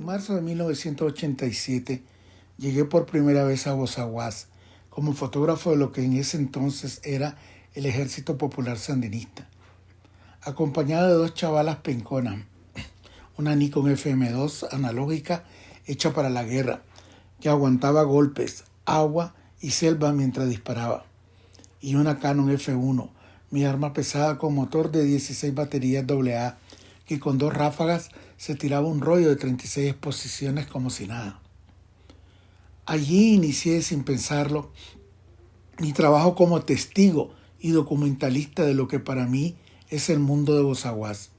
En marzo de 1987 llegué por primera vez a Bozaguas como fotógrafo de lo que en ese entonces era el Ejército Popular Sandinista, acompañado de dos chavalas penconas, una Nikon FM2 analógica hecha para la guerra, que aguantaba golpes, agua y selva mientras disparaba, y una Canon F1, mi arma pesada con motor de 16 baterías AA, que con 2 ráfagas se tiraba un rollo de 36 exposiciones como si nada. Allí inicié, sin pensarlo, mi trabajo como testigo y documentalista de lo que para mí es el mundo de Bozaguas.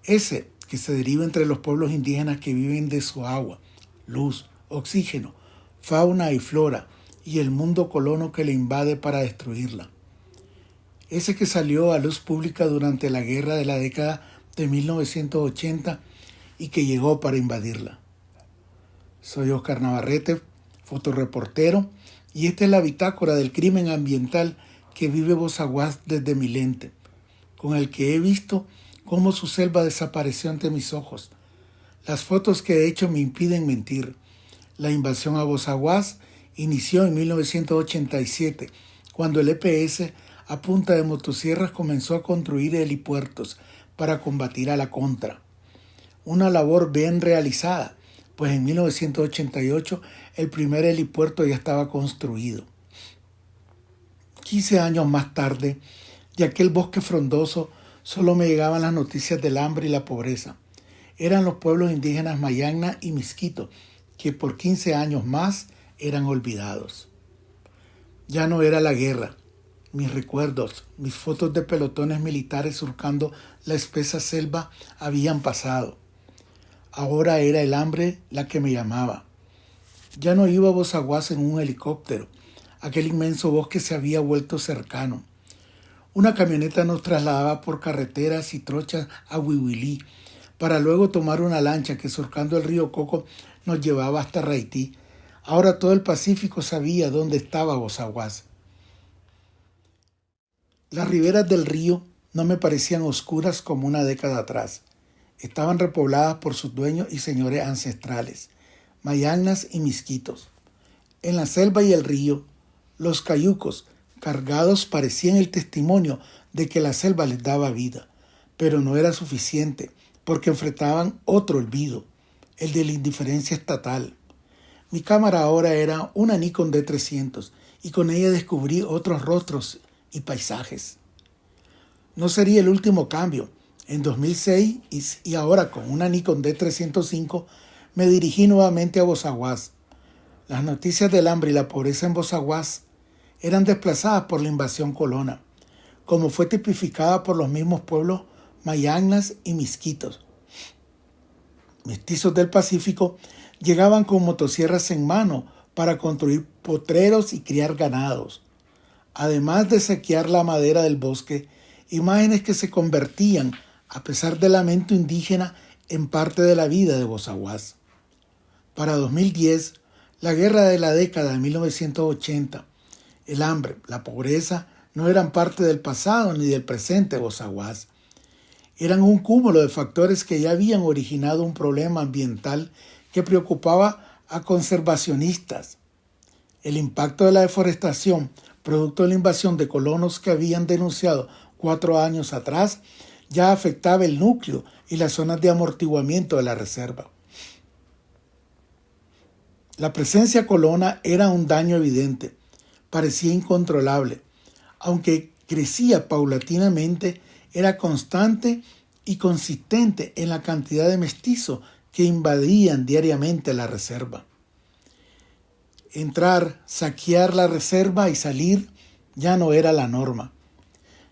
Ese que se deriva entre los pueblos indígenas que viven de su agua, luz, oxígeno, fauna y flora, y el mundo colono que le invade para destruirla. Ese que salió a luz pública durante la guerra de la década de 1980 y que llegó para invadirla. Soy Oscar Navarrete, fotoreportero, y esta es la bitácora del crimen ambiental que vive Bozaguas desde mi lente, con el que he visto cómo su selva desapareció ante mis ojos. Las fotos que he hecho me impiden mentir. La invasión a Bozaguas inició en 1987, cuando el EPS a punta de motosierras comenzó a construir helipuertos para combatir a la contra. Una labor bien realizada, pues en 1988 el primer helipuerto ya estaba construido. 15 años más tarde, de aquel bosque frondoso, solo me llegaban las noticias del hambre y la pobreza. Eran los pueblos indígenas Mayangna y Miskito, que por 15 años más eran olvidados. Ya no era la guerra. Mis recuerdos, mis fotos de pelotones militares surcando la espesa selva habían pasado. Ahora era el hambre la que me llamaba. Ya no iba a Bozaguas en un helicóptero. Aquel inmenso bosque se había vuelto cercano. Una camioneta nos trasladaba por carreteras y trochas a Huihuilí, para luego tomar una lancha que surcando el río Coco nos llevaba hasta Raití. Ahora todo el Pacífico sabía dónde estaba Bozaguas. Las riberas del río no me parecían oscuras como una década atrás. Estaban repobladas por sus dueños y señores ancestrales, Mayangnas y Miskitos. En la selva y el río, los cayucos cargados parecían el testimonio de que la selva les daba vida, pero no era suficiente porque enfrentaban otro olvido, el de la indiferencia estatal. Mi cámara ahora era una Nikon D300 y con ella descubrí otros rostros y paisajes. No sería el último cambio. En 2006 y ahora con una Nikon D305 me dirigí nuevamente a Bozaguas. Las noticias del hambre y la pobreza en Bozaguas eran desplazadas por la invasión colona, como fue tipificada por los mismos pueblos Mayangnas y Miskitos. Mestizos del Pacífico llegaban con motosierras en mano para construir potreros y criar ganados. Además de saquear la madera del bosque, imágenes que se convertían, a pesar del lamento indígena, en parte de la vida de Bozaguas. Para 2010, la guerra de la década de 1980, el hambre, la pobreza, no eran parte del pasado ni del presente de Bozaguas. Eran un cúmulo de factores que ya habían originado un problema ambiental que preocupaba a conservacionistas. El impacto de la deforestación, producto de la invasión de colonos que habían denunciado 4 años atrás, ya afectaba el núcleo y las zonas de amortiguamiento de la reserva. La presencia colona era un daño evidente, parecía incontrolable, aunque crecía paulatinamente, era constante y consistente en la cantidad de mestizos que invadían diariamente la reserva. Entrar, saquear la reserva y salir ya no era la norma.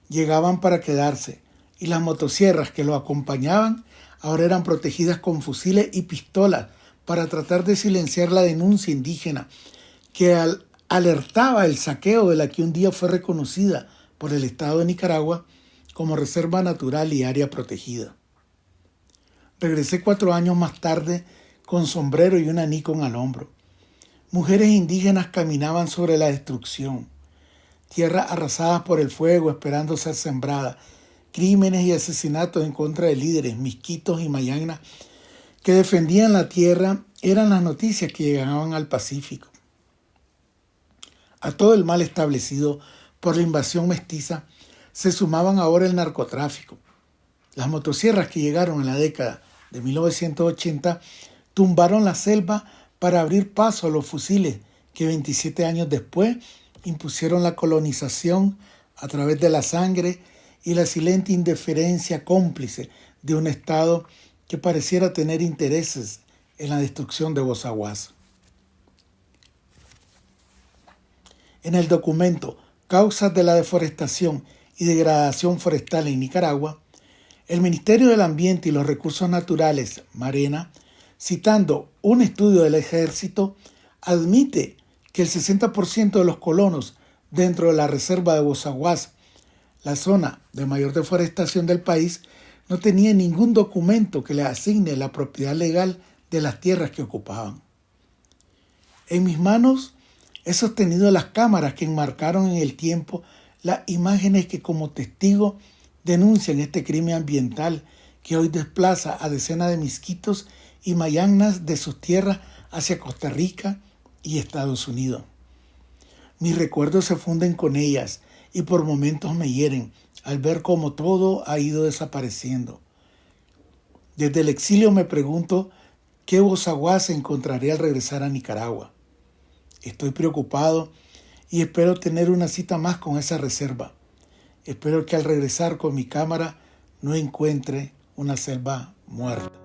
Llegaban para quedarse y las motosierras que lo acompañaban ahora eran protegidas con fusiles y pistolas para tratar de silenciar la denuncia indígena que alertaba el saqueo de la que un día fue reconocida por el Estado de Nicaragua como reserva natural y área protegida. Regresé 4 años más tarde con sombrero y una Nikon al hombro. Mujeres indígenas caminaban sobre la destrucción, tierras arrasadas por el fuego esperando ser sembradas, crímenes y asesinatos en contra de líderes, Miskitos y Mayangnas que defendían la tierra eran las noticias que llegaban al Pacífico. A todo el mal establecido por la invasión mestiza se sumaban ahora el narcotráfico. Las motosierras que llegaron en la década de 1980 tumbaron la selva para abrir paso a los fusiles que 27 años después impusieron la colonización a través de la sangre y la silente indiferencia cómplice de un Estado que pareciera tener intereses en la destrucción de Bozaguas. En el documento Causas de la deforestación y degradación forestal en Nicaragua, el Ministerio del Ambiente y los Recursos Naturales, Marena, citando un estudio del Ejército, admite que el 60% de los colonos dentro de la reserva de Bozaguas, la zona de mayor deforestación del país, no tenía ningún documento que les asigne la propiedad legal de las tierras que ocupaban. En mis manos he sostenido las cámaras que enmarcaron en el tiempo las imágenes que como testigo denuncian este crimen ambiental que hoy desplaza a decenas de misquitos y mayangnas de sus tierras hacia Costa Rica y Estados Unidos. Mis recuerdos se funden con ellas y por momentos me hieren al ver cómo todo ha ido desapareciendo. Desde el exilio me pregunto qué Bozaguas encontraré al regresar a Nicaragua. Estoy preocupado y espero tener una cita más con esa reserva. Espero que al regresar con mi cámara no encuentre una selva muerta.